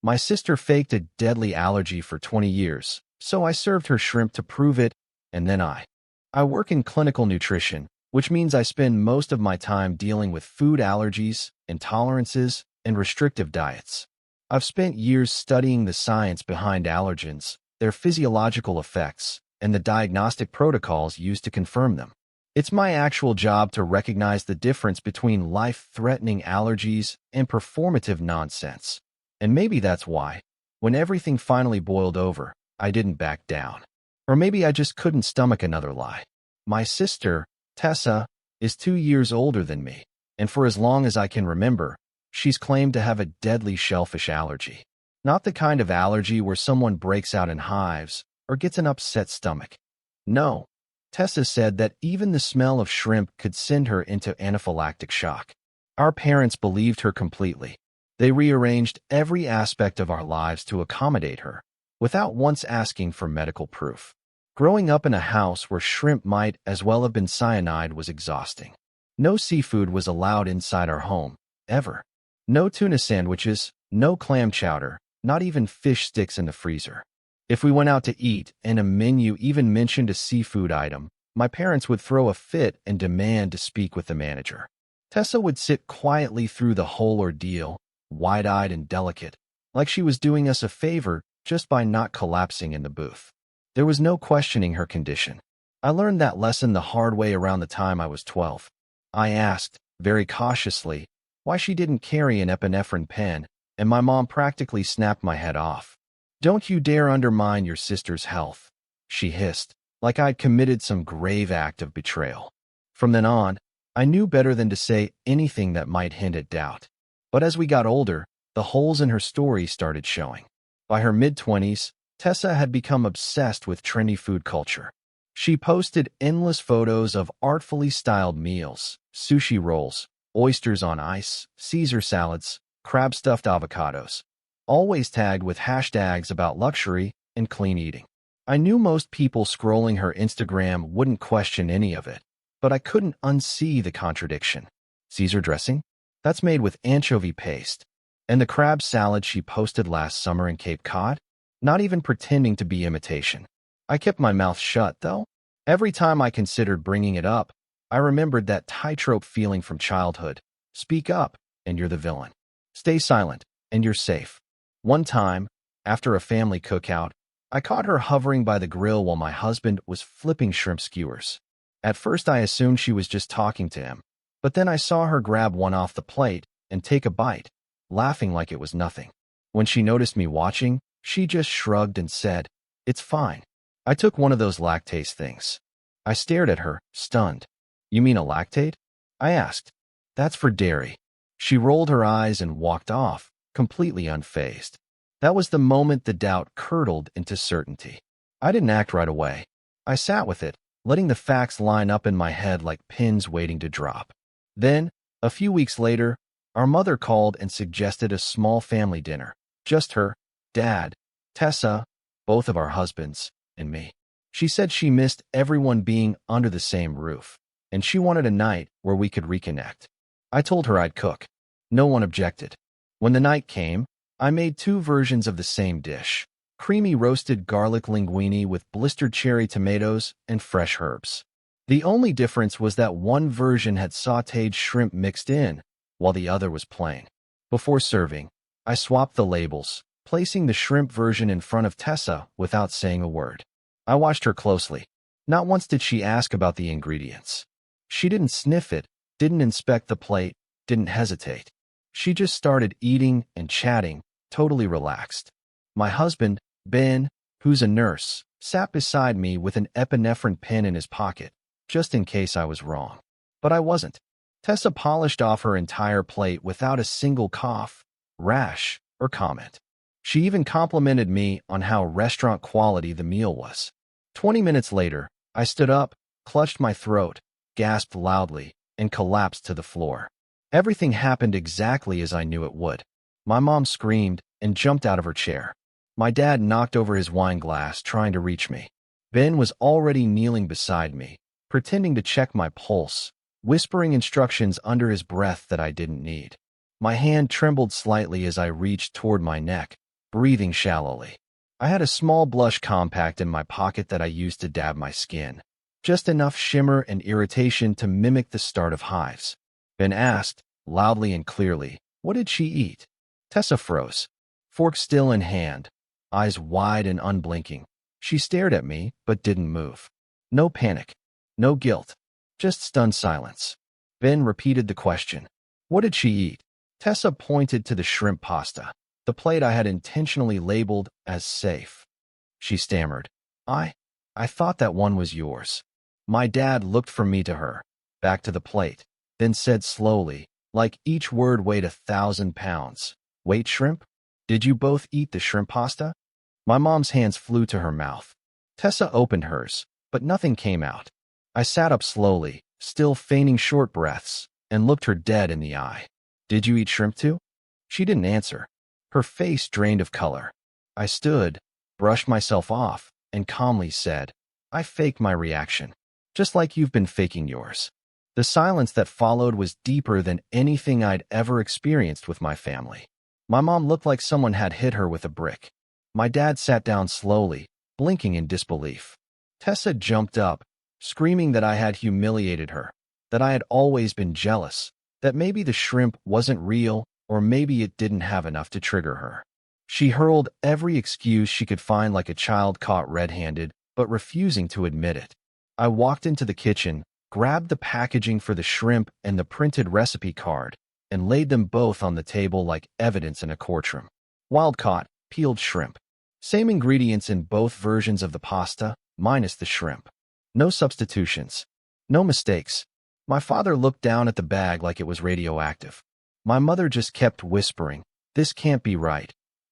My sister faked a deadly allergy for 20 years, so I served her shrimp to prove it, and then I work in clinical nutrition, which means I spend most of my time dealing with food allergies, intolerances, and restrictive diets. I've spent years studying the science behind allergens, their physiological effects, and the diagnostic protocols used to confirm them. It's my actual job to recognize the difference between life-threatening allergies and performative nonsense. And maybe that's why, when everything finally boiled over, I didn't back down. Or maybe I just couldn't stomach another lie. My sister, Tessa, is 2 years older than me, and for as long as I can remember, she's claimed to have a deadly shellfish allergy. Not the kind of allergy where someone breaks out in hives or gets an upset stomach. No, Tessa said that even the smell of shrimp could send her into anaphylactic shock. Our parents believed her completely. They rearranged every aspect of our lives to accommodate her, without once asking for medical proof. Growing up in a house where shrimp might as well have been cyanide was exhausting. No seafood was allowed inside our home, ever. No tuna sandwiches, no clam chowder, not even fish sticks in the freezer. If we went out to eat and a menu even mentioned a seafood item, my parents would throw a fit and demand to speak with the manager. Tessa would sit quietly through the whole ordeal, wide-eyed and delicate, like she was doing us a favor just by not collapsing in the booth. There was no questioning her condition. I learned that lesson the hard way around the time I was 12. I asked, very cautiously, why she didn't carry an epinephrine pen, and my mom practically snapped my head off. "Don't you dare undermine your sister's health," she hissed, like I'd committed some grave act of betrayal. From then on, I knew better than to say anything that might hint at doubt. But as we got older, the holes in her story started showing. By her mid-20s, Tessa had become obsessed with trendy food culture. She posted endless photos of artfully styled meals, sushi rolls, oysters on ice, Caesar salads, crab-stuffed avocados, always tagged with hashtags about luxury and clean eating. I knew most people scrolling her Instagram wouldn't question any of it, but I couldn't unsee the contradiction. Caesar dressing? That's made with anchovy paste. And the crab salad she posted last summer in Cape Cod? Not even pretending to be imitation. I kept my mouth shut, though. Every time I considered bringing it up, I remembered that tightrope feeling from childhood. Speak up, and you're the villain. Stay silent, and you're safe. One time, after a family cookout, I caught her hovering by the grill while my husband was flipping shrimp skewers. At first I assumed she was just talking to him, but then I saw her grab one off the plate and take a bite, laughing like it was nothing. When she noticed me watching, she just shrugged and said, "It's fine." I took one of those lactase things. I stared at her, stunned. "You mean a lactate?" I asked. "That's for dairy." She rolled her eyes and walked off, completely unfazed. That was the moment the doubt curdled into certainty. I didn't act right away. I sat with it, letting the facts line up in my head like pins waiting to drop. Then, a few weeks later, our mother called and suggested a small family dinner. Just her, Dad, Tessa, both of our husbands, and me. She said she missed everyone being under the same roof, and she wanted a night where we could reconnect. I told her I'd cook. No one objected. When the night came, I made 2 versions of the same dish: creamy roasted garlic linguine with blistered cherry tomatoes and fresh herbs. The only difference was that one version had sautéed shrimp mixed in, while the other was plain. Before serving, I swapped the labels, placing the shrimp version in front of Tessa without saying a word. I watched her closely. Not once did she ask about the ingredients. She didn't sniff it, didn't inspect the plate, didn't hesitate. She just started eating and chatting, totally relaxed. My husband, Ben, who's a nurse, sat beside me with an epinephrine pen in his pocket, just in case I was wrong. But I wasn't. Tessa polished off her entire plate without a single cough, rash, or comment. She even complimented me on how restaurant quality the meal was. 20 minutes later, I stood up, clutched my throat, gasped loudly, and collapsed to the floor. Everything happened exactly as I knew it would. My mom screamed and jumped out of her chair. My dad knocked over his wine glass, trying to reach me. Ben was already kneeling beside me, pretending to check my pulse, whispering instructions under his breath that I didn't need. My hand trembled slightly as I reached toward my neck, breathing shallowly. I had a small blush compact in my pocket that I used to dab my skin. Just enough shimmer and irritation to mimic the start of hives. Ben asked, loudly and clearly, what did she eat? Tessa froze, fork still in hand, eyes wide and unblinking. She stared at me, but didn't move. No panic, no guilt, just stunned silence. Ben repeated the question. What did she eat? Tessa pointed to the shrimp pasta, the plate I had intentionally labeled as safe. She stammered. I thought that one was yours. My dad looked from me to her, back to the plate, then said slowly, like each word weighed 1,000 pounds. Wait, shrimp? Did you both eat the shrimp pasta? My mom's hands flew to her mouth. Tessa opened hers, but nothing came out. I sat up slowly, still feigning short breaths, and looked her dead in the eye. Did you eat shrimp too? She didn't answer. Her face drained of color. I stood, brushed myself off, and calmly said, I faked my reaction, just like you've been faking yours. The silence that followed was deeper than anything I'd ever experienced with my family. My mom looked like someone had hit her with a brick. My dad sat down slowly, blinking in disbelief. Tessa jumped up, screaming that I had humiliated her, that I had always been jealous, that maybe the shrimp wasn't real, or maybe it didn't have enough to trigger her. She hurled every excuse she could find like a child caught red-handed, but refusing to admit it. I walked into the kitchen, grabbed the packaging for the shrimp and the printed recipe card, and laid them both on the table like evidence in a courtroom. Wild-caught, peeled shrimp. Same ingredients in both versions of the pasta, minus the shrimp. No substitutions. No mistakes. My father looked down at the bag like it was radioactive. My mother just kept whispering, this can't be right,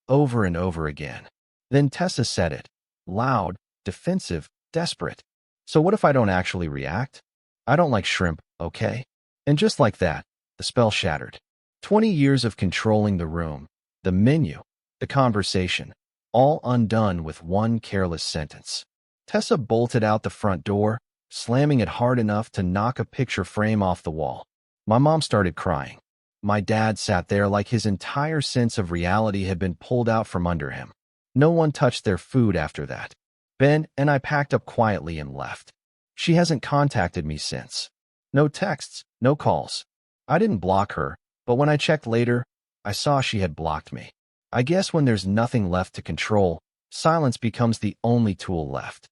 over and over again. Then Tessa said it, loud, defensive, desperate. So what if I don't actually react? I don't like shrimp, okay? And just like that, the spell shattered. 20 years of controlling the room, the menu, the conversation, all undone with one careless sentence. Tessa bolted out the front door, slamming it hard enough to knock a picture frame off the wall. My mom started crying. My dad sat there like his entire sense of reality had been pulled out from under him. No one touched their food after that. Ben and I packed up quietly and left. She hasn't contacted me since. No texts, no calls. I didn't block her, but when I checked later, I saw she had blocked me. I guess when there's nothing left to control, silence becomes the only tool left.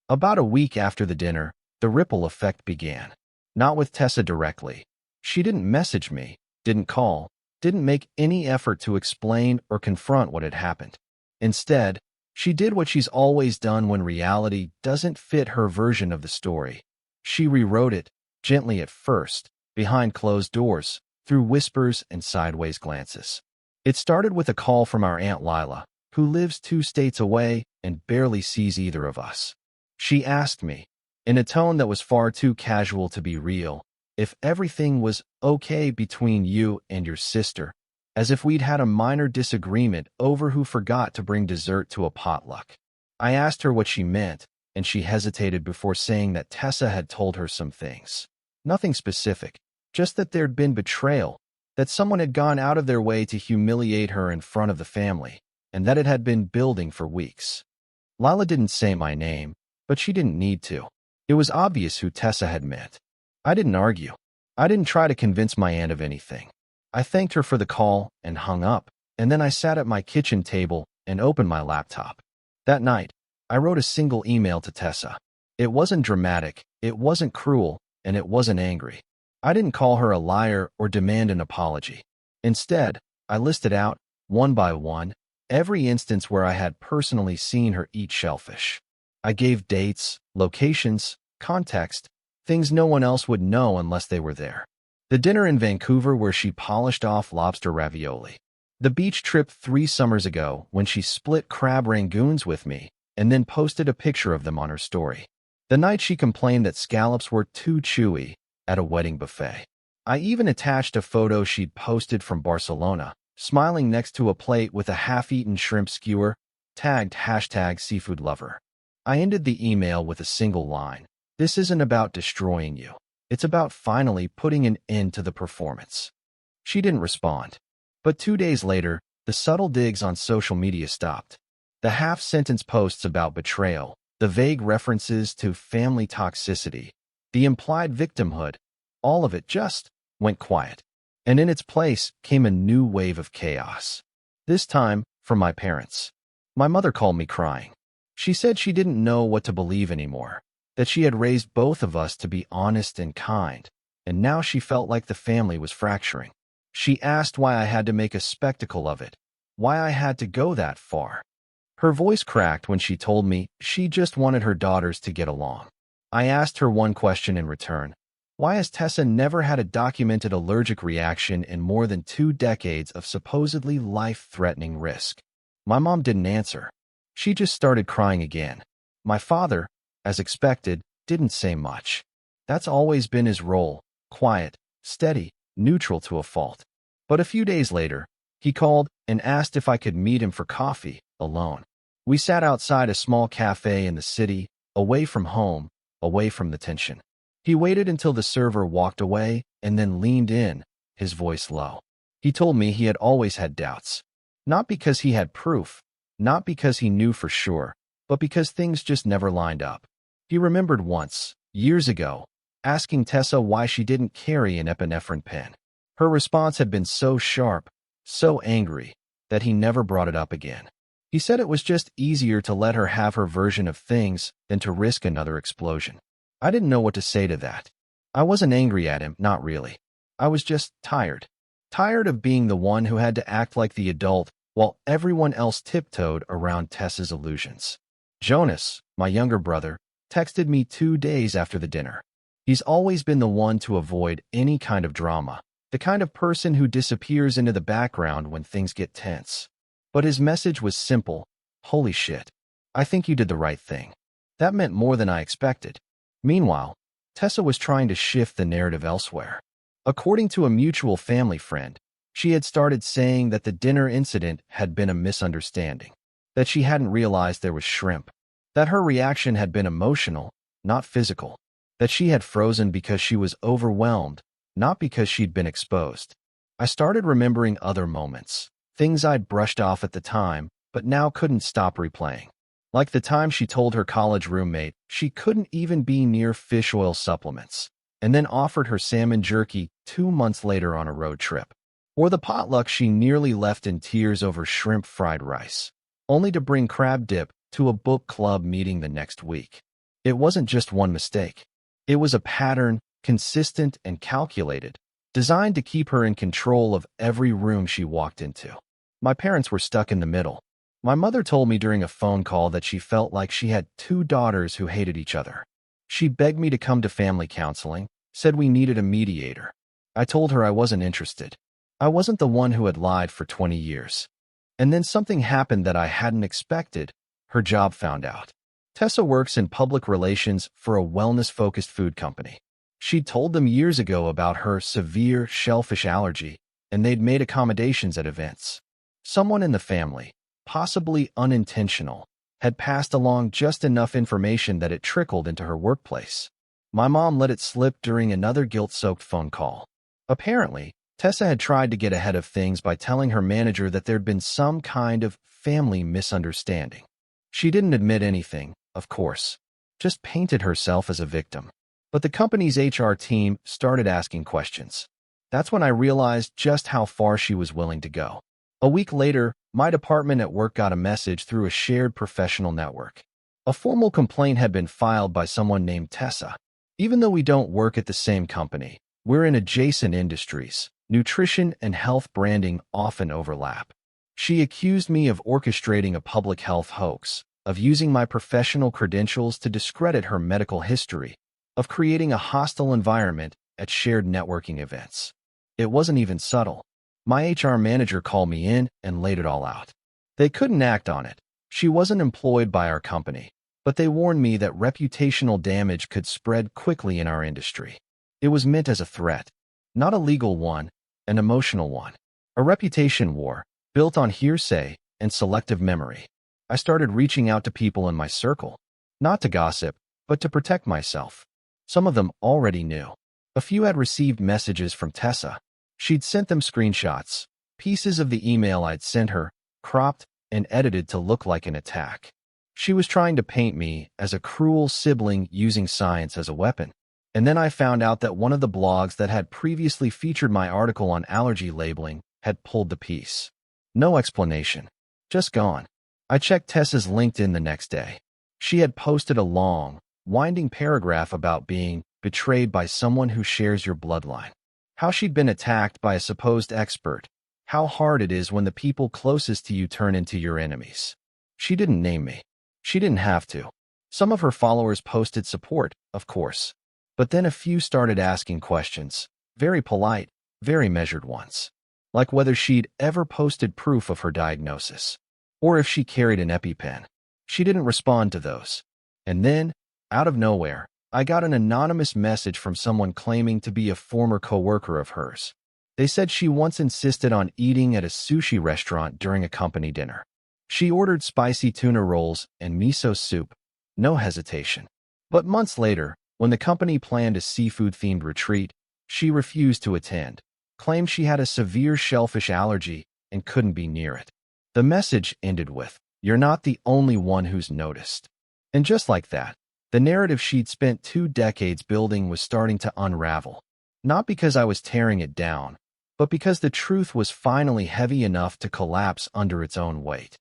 About a week after the dinner, the ripple effect began. Not with Tessa directly. She didn't message me, didn't call, didn't make any effort to explain or confront what had happened. Instead, she did what she's always done when reality doesn't fit her version of the story. She rewrote it, gently at first, behind closed doors, through whispers and sideways glances. It started with a call from our Aunt Lila, who lives 2 states away and barely sees either of us. She asked me, in a tone that was far too casual to be real, if everything was okay between you and your sister, as if we'd had a minor disagreement over who forgot to bring dessert to a potluck. I asked her what she meant, and she hesitated before saying that Tessa had told her some things. Nothing specific, just that there'd been betrayal, that someone had gone out of their way to humiliate her in front of the family, and that it had been building for weeks. Lila didn't say my name, but she didn't need to. It was obvious who Tessa had meant. I didn't argue. I didn't try to convince my aunt of anything. I thanked her for the call and hung up, and then I sat at my kitchen table and opened my laptop. That night, I wrote a single email to Tessa. It wasn't dramatic, it wasn't cruel, and it wasn't angry. I didn't call her a liar or demand an apology. Instead, I listed out, one by one, every instance where I had personally seen her eat shellfish. I gave dates, locations, context, things no one else would know unless they were there. The dinner in Vancouver where she polished off lobster ravioli. The beach trip 3 summers ago when she split crab rangoons with me and then posted a picture of them on her story. The night she complained that scallops were too chewy at a wedding buffet. I even attached a photo she'd posted from Barcelona, smiling next to a plate with a half-eaten shrimp skewer, tagged #seafoodlover. I ended the email with a single line. This isn't about destroying you. It's about finally putting an end to the performance. She didn't respond. But 2 days later, The subtle digs on social media stopped. The half-sentence posts about betrayal, the vague references to family toxicity, the implied victimhood, all of it just went quiet. And in its place came a new wave of chaos. This time from my parents. My mother called me crying. She said she didn't know what to believe anymore, that she had raised both of us to be honest and kind, and now she felt like the family was fracturing. She asked why I had to make a spectacle of it, why I had to go that far. Her voice cracked when she told me she just wanted her daughters to get along. I asked her one question in return. Why has Tessa never had a documented allergic reaction in more than 2 decades of supposedly life-threatening risk? My mom didn't answer. She just started crying again. My father, as expected, didn't say much. That's always been his role, quiet, steady, neutral to a fault. But a few days later, he called and asked if I could meet him for coffee, alone. We sat outside a small cafe in the city, away from home, away from the tension. He waited until the server walked away and then leaned in, his voice low. He told me he had always had doubts. Not because he had proof, not because he knew for sure, but because things just never lined up. He remembered once, years ago, asking Tessa why she didn't carry an epinephrine pen. Her response had been so sharp, so angry, that he never brought it up again. He said it was just easier to let her have her version of things than to risk another explosion. I didn't know what to say to that. I wasn't angry at him, not really. I was just tired. Tired of being the one who had to act like the adult while everyone else tiptoed around Tessa's illusions. Jonas, my younger brother, texted me 2 days after the dinner. He's always been the one to avoid any kind of drama, the kind of person who disappears into the background when things get tense. But his message was simple. Holy shit. I think you did the right thing. That meant more than I expected. Meanwhile, Tessa was trying to shift the narrative elsewhere. According to a mutual family friend, she had started saying that the dinner incident had been a misunderstanding, that she hadn't realized there was shrimp, that her reaction had been emotional, not physical, that she had frozen because she was overwhelmed, not because she'd been exposed. I started remembering other moments, things I'd brushed off at the time, but now couldn't stop replaying. Like the time she told her college roommate she couldn't even be near fish oil supplements, and then offered her salmon jerky 2 months later on a road trip. Or the potluck she nearly left in tears over shrimp fried rice, only to bring crab dip to a book club meeting the next week. It wasn't just one mistake. It was a pattern, consistent and calculated, designed to keep her in control of every room she walked into. My parents were stuck in the middle. My mother told me during a phone call that she felt like she had 2 daughters who hated each other. She begged me to come to family counseling, said we needed a mediator. I told her I wasn't interested. I wasn't the one who had lied for 20 years. And then something happened that I hadn't expected. Her job found out. Tessa works in public relations for a wellness-focused food company. She'd told them years ago about her severe shellfish allergy, and they'd made accommodations at events. Someone in the family, possibly unintentional, had passed along just enough information that it trickled into her workplace. My mom let it slip during another guilt-soaked phone call. Apparently, Tessa had tried to get ahead of things by telling her manager that there'd been some kind of family misunderstanding. She didn't admit anything, of course, just painted herself as a victim. But the company's HR team started asking questions. That's when I realized just how far she was willing to go. A week later, my department at work got a message through a shared professional network. A formal complaint had been filed by someone named Tessa. Even though we don't work at the same company, we're in adjacent industries. Nutrition and health branding often overlap. She accused me of orchestrating a public health hoax, of using my professional credentials to discredit her medical history, of creating a hostile environment at shared networking events. It wasn't even subtle. My HR manager called me in and laid it all out. They couldn't act on it. She wasn't employed by our company, but they warned me that reputational damage could spread quickly in our industry. It was meant as a threat, not a legal one, an emotional one. A reputation war, built on hearsay and selective memory. I started reaching out to people in my circle, not to gossip, but to protect myself. Some of them already knew. A few had received messages from Tessa. She'd sent them screenshots, Pieces of the email I'd sent her, cropped and edited to look like an attack. She was trying to paint me as a cruel sibling using science as a weapon. And then I found out that one of the blogs that had previously featured my article on allergy labeling had pulled the piece. No explanation. Just gone. I checked Tessa's LinkedIn the next day. She had posted a long, winding paragraph about being betrayed by someone who shares your bloodline. How she'd been attacked by a supposed expert. How hard it is when the people closest to you turn into your enemies. She didn't name me. She didn't have to. Some of her followers posted support, of course. But then a few started asking questions. Very polite, very measured ones. Like whether she'd ever posted proof of her diagnosis. Or if she carried an EpiPen. She didn't respond to those. And then, out of nowhere, I got an anonymous message from someone claiming to be a former coworker of hers. They said she once insisted on eating at a sushi restaurant during a company dinner. She ordered spicy tuna rolls and miso soup. No hesitation. But months later, when the company planned a seafood-themed retreat, she refused to attend, claimed she had a severe shellfish allergy and couldn't be near it. The message ended with, "You're not the only one who's noticed." And just like that, the narrative she'd spent 2 decades building was starting to unravel. Not because I was tearing it down, but because the truth was finally heavy enough to collapse under its own weight.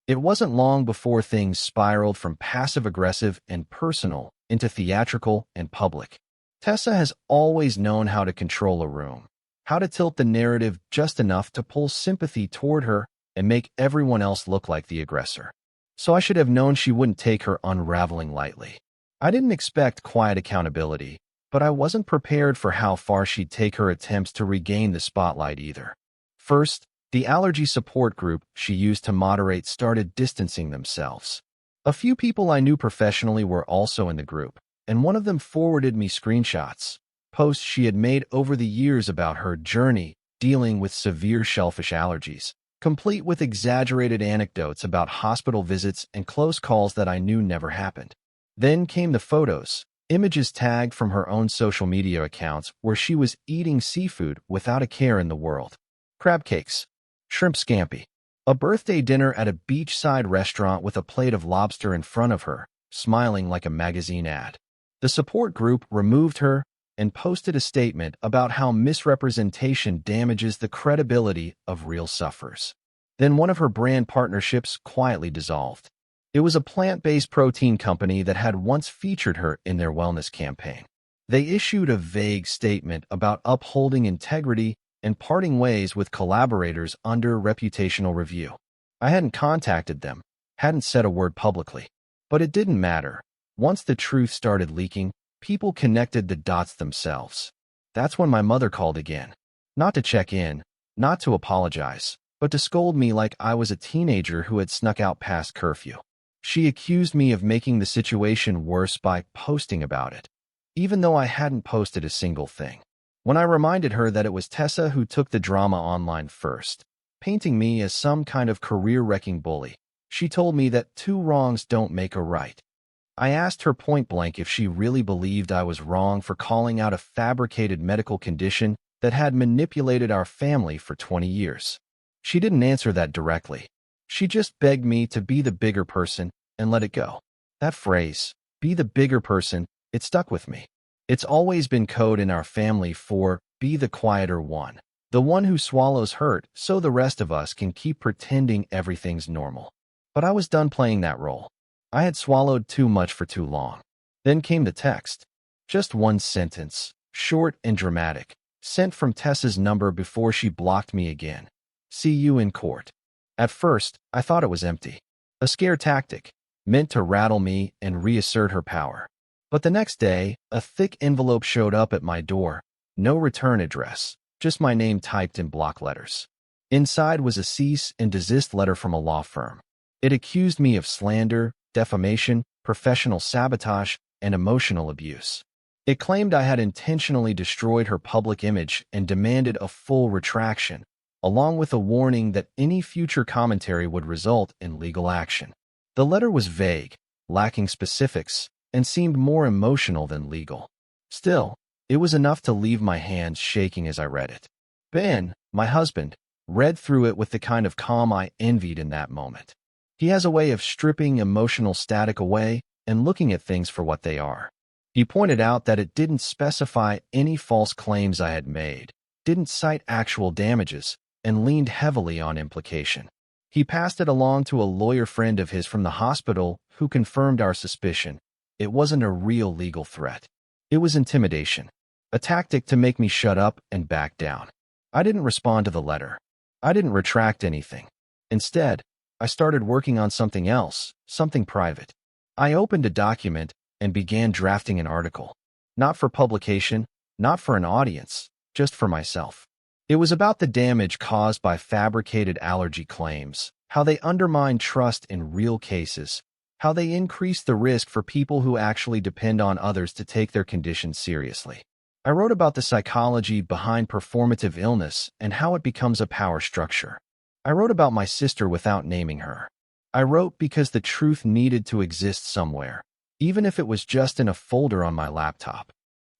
It wasn't long before things spiraled from passive-aggressive and personal into theatrical and public. Tessa has always known how to control a room, how to tilt the narrative just enough to pull sympathy toward her and make everyone else look like the aggressor. So I should have known she wouldn't take her unraveling lightly. I didn't expect quiet accountability, but I wasn't prepared for how far she'd take her attempts to regain the spotlight either. First, the allergy support group she used to moderate started distancing themselves. A few people I knew professionally were also in the group, and one of them forwarded me screenshots, posts she had made over the years about her journey dealing with severe shellfish allergies, complete with exaggerated anecdotes about hospital visits and close calls that I knew never happened. Then came the photos, images tagged from her own social media accounts where she was eating seafood without a care in the world. Crab cakes, shrimp scampi, a birthday dinner at a beachside restaurant with a plate of lobster in front of her, smiling like a magazine ad. The support group removed her and posted a statement about how misrepresentation damages the credibility of real sufferers. Then one of her brand partnerships quietly dissolved. It was a plant-based protein company that had once featured her in their wellness campaign. They issued a vague statement about upholding integrity and parting ways with collaborators under reputational review. I hadn't contacted them, hadn't said a word publicly. But it didn't matter. Once the truth started leaking, people connected the dots themselves. That's when my mother called again. Not to check in, not to apologize, but to scold me like I was a teenager who had snuck out past curfew. She accused me of making the situation worse by posting about it, even though I hadn't posted a single thing. When I reminded her that it was Tessa who took the drama online first, painting me as some kind of career-wrecking bully, she told me that 2 wrongs don't make a right. I asked her point-blank if she really believed I was wrong for calling out a fabricated medical condition that had manipulated our family for 20 years. She didn't answer that directly. She just begged me to be the bigger person and let it go. That phrase, be the bigger person, it stuck with me. It's always been code in our family for be the quieter one, the one who swallows hurt so the rest of us can keep pretending everything's normal. But I was done playing that role. I had swallowed too much for too long. Then came the text. Just one sentence, short and dramatic, sent from Tessa's number before she blocked me again. See you in court. At first, I thought it was empty. A scare tactic, meant to rattle me and reassert her power. But the next day, a thick envelope showed up at my door. No return address, just my name typed in block letters. Inside was a cease and desist letter from a law firm. It accused me of slander, defamation, professional sabotage, and emotional abuse. It claimed I had intentionally destroyed her public image and demanded a full retraction, along with a warning that any future commentary would result in legal action. The letter was vague, lacking specifics, and seemed more emotional than legal. Still, it was enough to leave my hands shaking as I read it. Ben, my husband, read through it with the kind of calm I envied in that moment. He has a way of stripping emotional static away and looking at things for what they are. He pointed out that it didn't specify any false claims I had made, didn't cite actual damages, and leaned heavily on implication. He passed it along to a lawyer friend of his from the hospital who confirmed our suspicion. It wasn't a real legal threat. It was intimidation, a tactic to make me shut up and back down. I didn't respond to the letter. I didn't retract anything. Instead, I started working on something else, something private. I opened a document and began drafting an article. Not for publication, not for an audience, just for myself. It was about the damage caused by fabricated allergy claims, how they undermine trust in real cases, how they increase the risk for people who actually depend on others to take their condition seriously. I wrote about the psychology behind performative illness and how it becomes a power structure. I wrote about my sister without naming her. I wrote because the truth needed to exist somewhere, even if it was just in a folder on my laptop.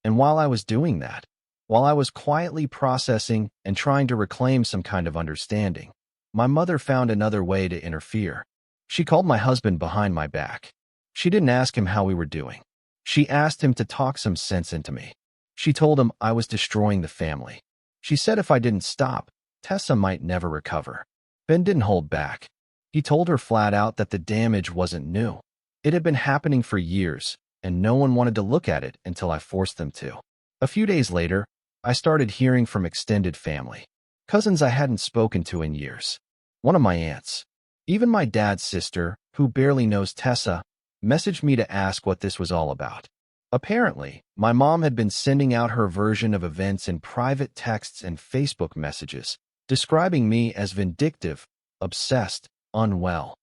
And while I was doing that, while I was quietly processing and trying to reclaim some kind of understanding, my mother found another way to interfere. She called my husband behind my back. She didn't ask him how we were doing. She asked him to talk some sense into me. She told him I was destroying the family. She said if I didn't stop, Tessa might never recover. Ben didn't hold back. He told her flat out that the damage wasn't new. It had been happening for years, and no one wanted to look at it until I forced them to. A few days later, I started hearing from extended family, cousins I hadn't spoken to in years, one of my aunts. Even my dad's sister, who barely knows Tessa, messaged me to ask what this was all about. Apparently, my mom had been sending out her version of events in private texts and Facebook messages, describing me as vindictive, obsessed, unwell.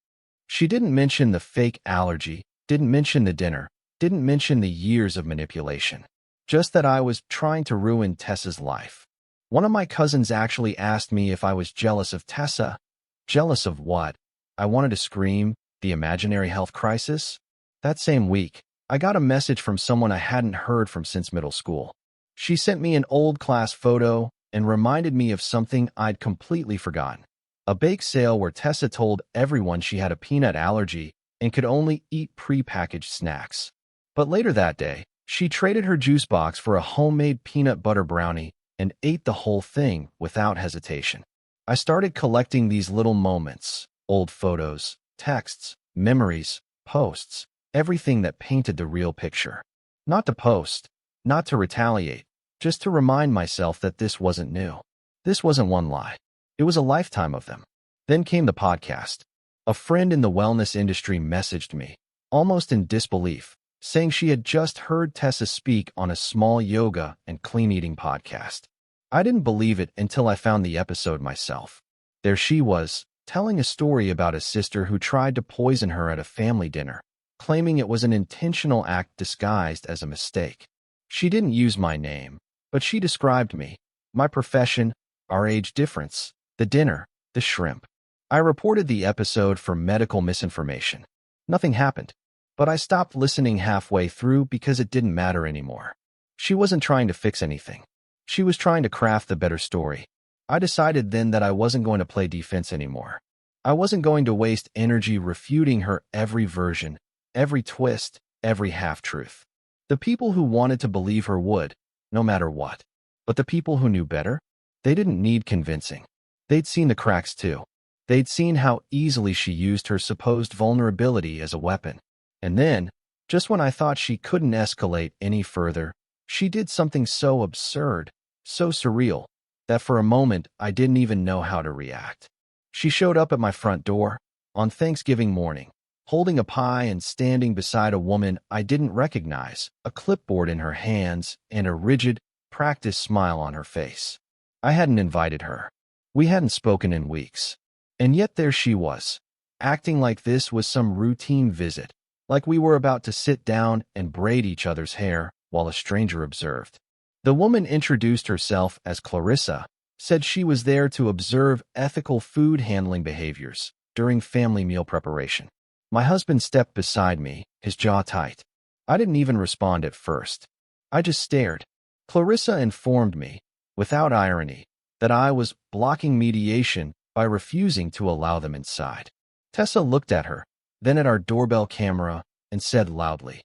She didn't mention the fake allergy, didn't mention the dinner, didn't mention the years of manipulation. Just that I was trying to ruin Tessa's life. One of my cousins actually asked me if I was jealous of Tessa. Jealous of what? I wanted to scream, the imaginary health crisis? That same week, I got a message from someone I hadn't heard from since middle school. She sent me an old class photo and reminded me of something I'd completely forgotten. A bake sale where Tessa told everyone she had a peanut allergy and could only eat pre-packaged snacks. But later that day, she traded her juice box for a homemade peanut butter brownie and ate the whole thing without hesitation. I started collecting these little moments, old photos, texts, memories, posts, everything that painted the real picture. Not to post, not to retaliate, just to remind myself that this wasn't new. This wasn't one lie. It was a lifetime of them. Then came the podcast. A friend in the wellness industry messaged me, almost in disbelief, saying she had just heard Tessa speak on a small yoga and clean eating podcast. I didn't believe it until I found the episode myself. There she was, telling a story about a sister who tried to poison her at a family dinner, claiming it was an intentional act disguised as a mistake. She didn't use my name, but she described me, my profession, our age difference, the dinner, the shrimp. I reported the episode for medical misinformation. Nothing happened, but I stopped listening halfway through because it didn't matter anymore. She wasn't trying to fix anything. She was trying to craft the better story. I decided then that I wasn't going to play defense anymore. I wasn't going to waste energy refuting her every version, every twist, every half-truth. The people who wanted to believe her would, no matter what. But the people who knew better, they didn't need convincing. They'd seen the cracks too. They'd seen how easily she used her supposed vulnerability as a weapon. And then, just when I thought she couldn't escalate any further, she did something so absurd, so surreal, that for a moment I didn't even know how to react. She showed up at my front door, on Thanksgiving morning, holding a pie and standing beside a woman I didn't recognize, a clipboard in her hands and a rigid, practiced smile on her face. I hadn't invited her. We hadn't spoken in weeks. And yet there she was, acting like this was some routine visit, like we were about to sit down and braid each other's hair while a stranger observed. The woman introduced herself as Clarissa, said she was there to observe ethical food handling behaviors during family meal preparation. My husband stepped beside me, his jaw tight. I didn't even respond at first. I just stared. Clarissa informed me, without irony, that I was blocking mediation by refusing to allow them inside. Tessa looked at her, then at our doorbell camera, and said loudly,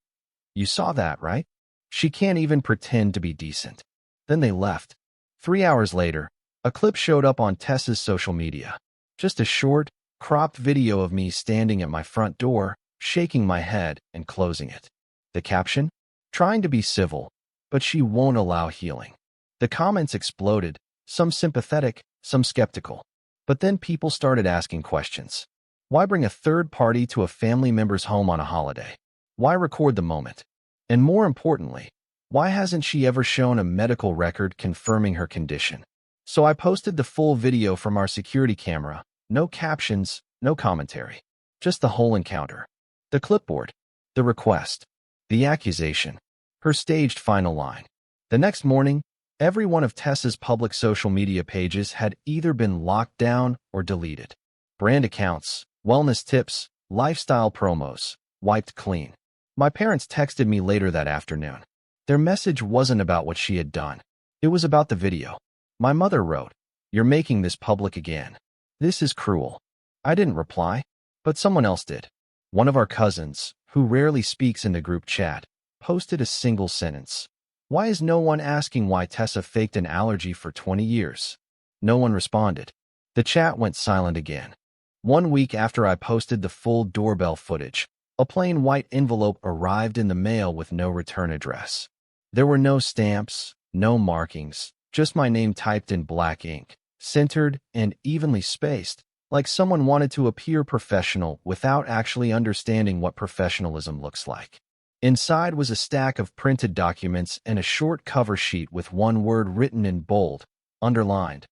"You saw that, right? She can't even pretend to be decent." Then they left. 3 hours later, a clip showed up on Tessa's social media. Just a short, cropped video of me standing at my front door, shaking my head and closing it. The caption? "Trying to be civil, but she won't allow healing." The comments exploded, some sympathetic, some skeptical. But then people started asking questions. Why bring a third party to a family member's home on a holiday? Why record the moment? And more importantly, why hasn't she ever shown a medical record confirming her condition? So I posted the full video from our security camera, no captions, no commentary, just the whole encounter. The clipboard, the request, the accusation, her staged final line. The next morning, every one of Tessa's public social media pages had either been locked down or deleted. Brand accounts, wellness tips, lifestyle promos, wiped clean. My parents texted me later that afternoon. Their message wasn't about what she had done. It was about the video. My mother wrote, "You're making this public again. This is cruel." I didn't reply, but someone else did. One of our cousins, who rarely speaks in the group chat, posted a single sentence. "Why is no one asking why Tessa faked an allergy for 20 years? No one responded. The chat went silent again. 1 week after I posted the full doorbell footage, a plain white envelope arrived in the mail with no return address. There were no stamps, no markings, just my name typed in black ink, centered and evenly spaced, like someone wanted to appear professional without actually understanding what professionalism looks like. Inside was a stack of printed documents and a short cover sheet with one word written in bold, underlined,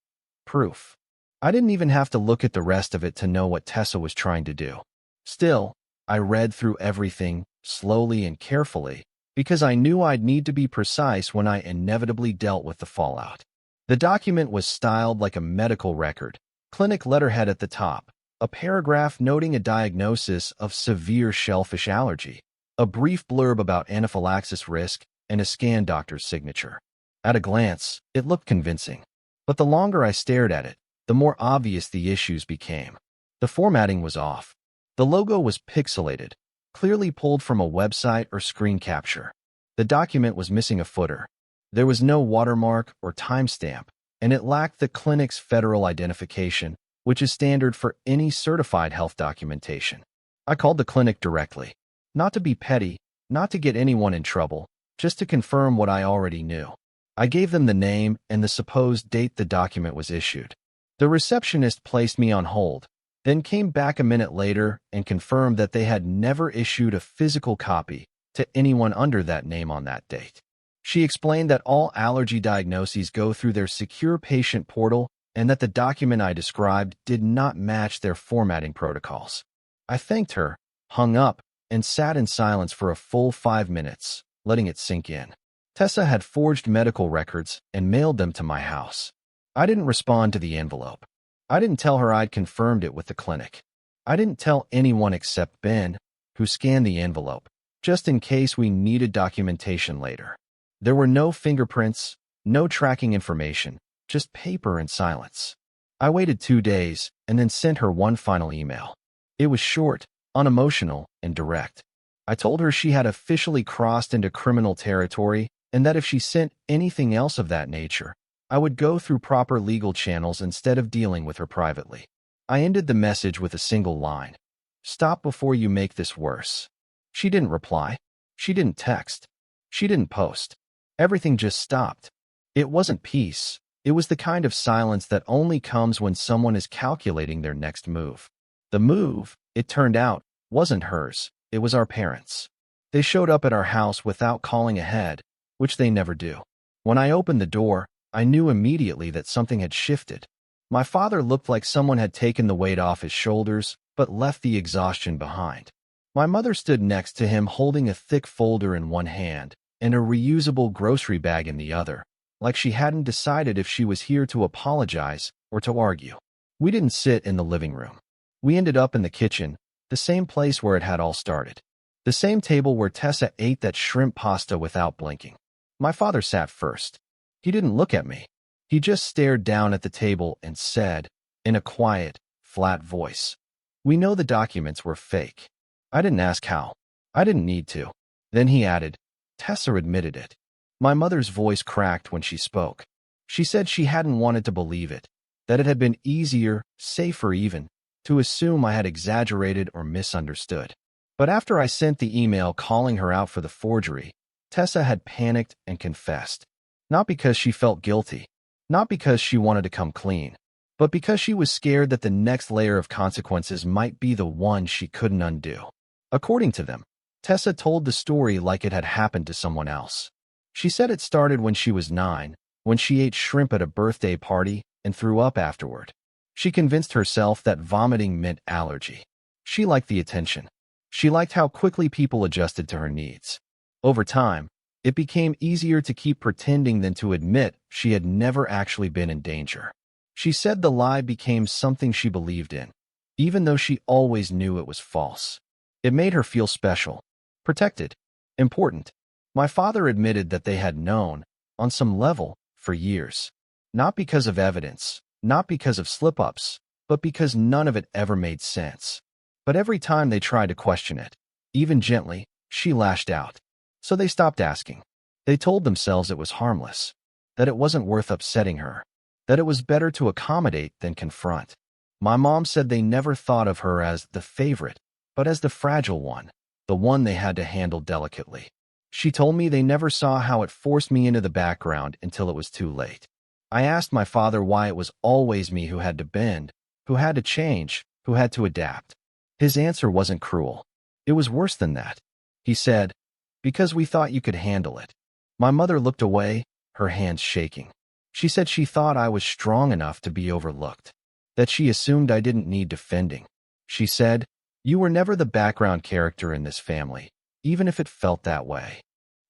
"Proof." I didn't even have to look at the rest of it to know what Tessa was trying to do. Still, I read through everything, slowly and carefully, because I knew I'd need to be precise when I inevitably dealt with the fallout. The document was styled like a medical record, clinic letterhead at the top, a paragraph noting a diagnosis of severe shellfish allergy, a brief blurb about anaphylaxis risk, and a scan doctor's signature. At a glance, it looked convincing. But the longer I stared at it, the more obvious the issues became. The formatting was off. The logo was pixelated, clearly pulled from a website or screen capture. The document was missing a footer. There was no watermark or timestamp, and it lacked the clinic's federal identification, which is standard for any certified health documentation. I called the clinic directly. Not to be petty, not to get anyone in trouble, just to confirm what I already knew. I gave them the name and the supposed date the document was issued. The receptionist placed me on hold, then came back a minute later and confirmed that they had never issued a physical copy to anyone under that name on that date. She explained that all allergy diagnoses go through their secure patient portal and that the document I described did not match their formatting protocols. I thanked her, hung up, and sat in silence for a full 5 minutes, letting it sink in. Tessa had forged medical records and mailed them to my house. I didn't respond to the envelope. I didn't tell her I'd confirmed it with the clinic. I didn't tell anyone except Ben, who scanned the envelope, just in case we needed documentation later. There were no fingerprints, no tracking information, just paper and silence. I waited 2 days and then sent her one final email. It was short, unemotional, and direct. I told her she had officially crossed into criminal territory and that if she sent anything else of that nature, I would go through proper legal channels instead of dealing with her privately. I ended the message with a single line. "Stop before you make this worse." She didn't reply. She didn't text. She didn't post. Everything just stopped. It wasn't peace. It was the kind of silence that only comes when someone is calculating their next move. The move, it turned out, wasn't hers. It was our parents'. They showed up at our house without calling ahead, which they never do. When I opened the door, I knew immediately that something had shifted. My father looked like someone had taken the weight off his shoulders, but left the exhaustion behind. My mother stood next to him holding a thick folder in one hand and a reusable grocery bag in the other, like she hadn't decided if she was here to apologize or to argue. We didn't sit in the living room. We ended up in the kitchen, the same place where it had all started. The same table where Tessa ate that shrimp pasta without blinking. My father sat first. He didn't look at me. He just stared down at the table and said, in a quiet, flat voice, "We know the documents were fake." I didn't ask how. I didn't need to. Then he added, "Tessa admitted it." My mother's voice cracked when she spoke. She said she hadn't wanted to believe it, that it had been easier, safer even, to assume I had exaggerated or misunderstood. But after I sent the email calling her out for the forgery, Tessa had panicked and confessed. Not because she felt guilty, not because she wanted to come clean, but because she was scared that the next layer of consequences might be the one she couldn't undo. According to them, Tessa told the story like it had happened to someone else. She said it started when she was 9, when she ate shrimp at a birthday party and threw up afterward. She convinced herself that vomiting meant allergy. She liked the attention. She liked how quickly people adjusted to her needs. Over time, it became easier to keep pretending than to admit she had never actually been in danger. She said the lie became something she believed in, even though she always knew it was false. It made her feel special, protected, important. My father admitted that they had known, on some level, for years. Not because of evidence, not because of slip-ups, but because none of it ever made sense. But every time they tried to question it, even gently, she lashed out. So they stopped asking. They told themselves it was harmless, that it wasn't worth upsetting her, that it was better to accommodate than confront. My mom said they never thought of her as the favorite, but as the fragile one, the one they had to handle delicately. She told me they never saw how it forced me into the background until it was too late. I asked my father why it was always me who had to bend, who had to change, who had to adapt. His answer wasn't cruel. It was worse than that. He said, "Because we thought you could handle it." My mother looked away, her hands shaking. She said she thought I was strong enough to be overlooked, that she assumed I didn't need defending. She said, "You were never the background character in this family, even if it felt that way."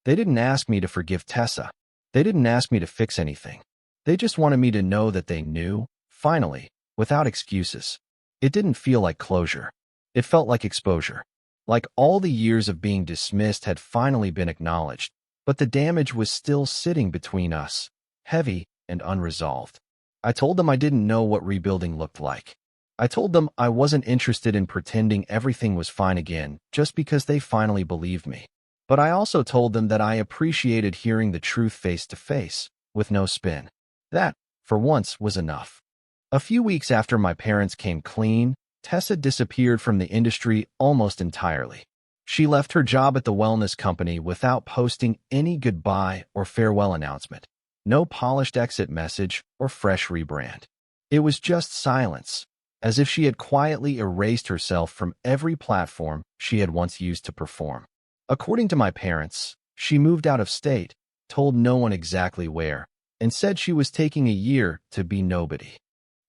They didn't ask me to forgive Tessa. They didn't ask me to fix anything. They just wanted me to know that they knew, finally, without excuses. It didn't feel like closure. It felt like exposure. Like all the years of being dismissed had finally been acknowledged, but the damage was still sitting between us, heavy and unresolved. I told them I didn't know what rebuilding looked like. I told them I wasn't interested in pretending everything was fine again just because they finally believed me. But I also told them that I appreciated hearing the truth face to face, with no spin. That, for once, was enough. A few weeks after my parents came clean, Tessa disappeared from the industry almost entirely. She left her job at the wellness company without posting any goodbye or farewell announcement. No polished exit message or fresh rebrand. It was just silence, as if she had quietly erased herself from every platform she had once used to perform. According to my parents, she moved out of state, told no one exactly where, and said she was taking a year to be nobody.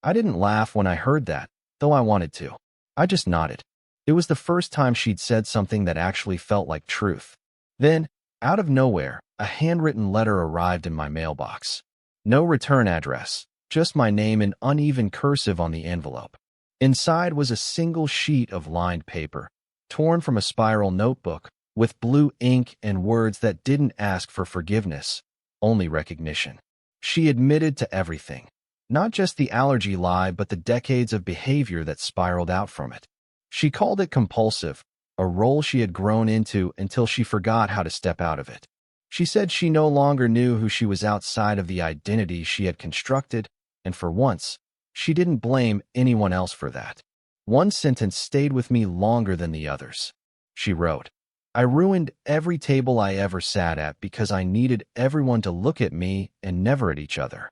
I didn't laugh when I heard that, though I wanted to. I just nodded. It was the first time she'd said something that actually felt like truth. Then, out of nowhere, a handwritten letter arrived in my mailbox. No return address, just my name in uneven cursive on the envelope. Inside was a single sheet of lined paper, torn from a spiral notebook, with blue ink and words that didn't ask for forgiveness, only recognition. She admitted to everything. Not just the allergy lie, but the decades of behavior that spiraled out from it. She called it compulsive, a role she had grown into until she forgot how to step out of it. She said she no longer knew who she was outside of the identity she had constructed, and for once, she didn't blame anyone else for that. One sentence stayed with me longer than the others. She wrote, "I ruined every table I ever sat at because I needed everyone to look at me and never at each other."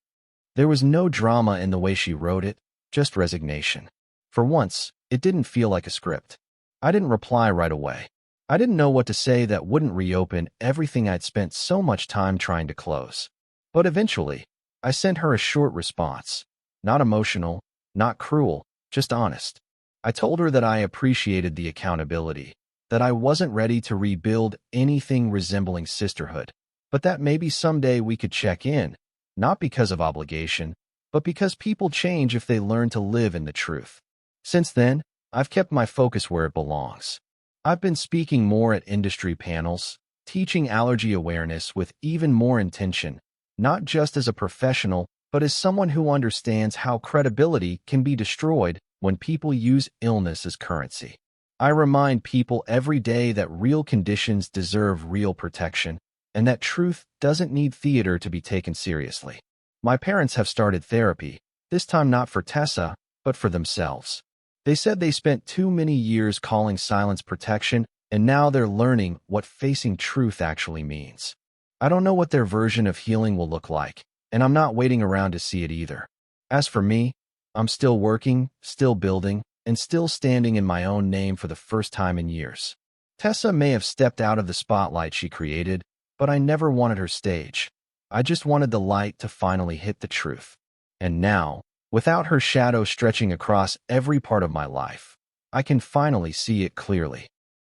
There was no drama in the way she wrote it, just resignation. For once, it didn't feel like a script. I didn't reply right away. I didn't know what to say that wouldn't reopen everything I'd spent so much time trying to close. But eventually, I sent her a short response. Not emotional, not cruel, just honest. I told her that I appreciated the accountability, that I wasn't ready to rebuild anything resembling sisterhood, but that maybe someday we could check in, not because of obligation, but because people change if they learn to live in the truth. Since then, I've kept my focus where it belongs. I've been speaking more at industry panels, teaching allergy awareness with even more intention, not just as a professional, but as someone who understands how credibility can be destroyed when people use illness as currency. I remind people every day that real conditions deserve real protection and that truth doesn't need theater to be taken seriously. My parents have started therapy, this time not for Tessa, but for themselves. They said they spent too many years calling silence protection, and now they're learning what facing truth actually means. I don't know what their version of healing will look like, and I'm not waiting around to see it either. As for me, I'm still working, still building, and still standing in my own name for the first time in years. Tessa may have stepped out of the spotlight she created, but I never wanted her stage. I just wanted the light to finally hit the truth. And now, without her shadow stretching across every part of my life, I can finally see it clearly.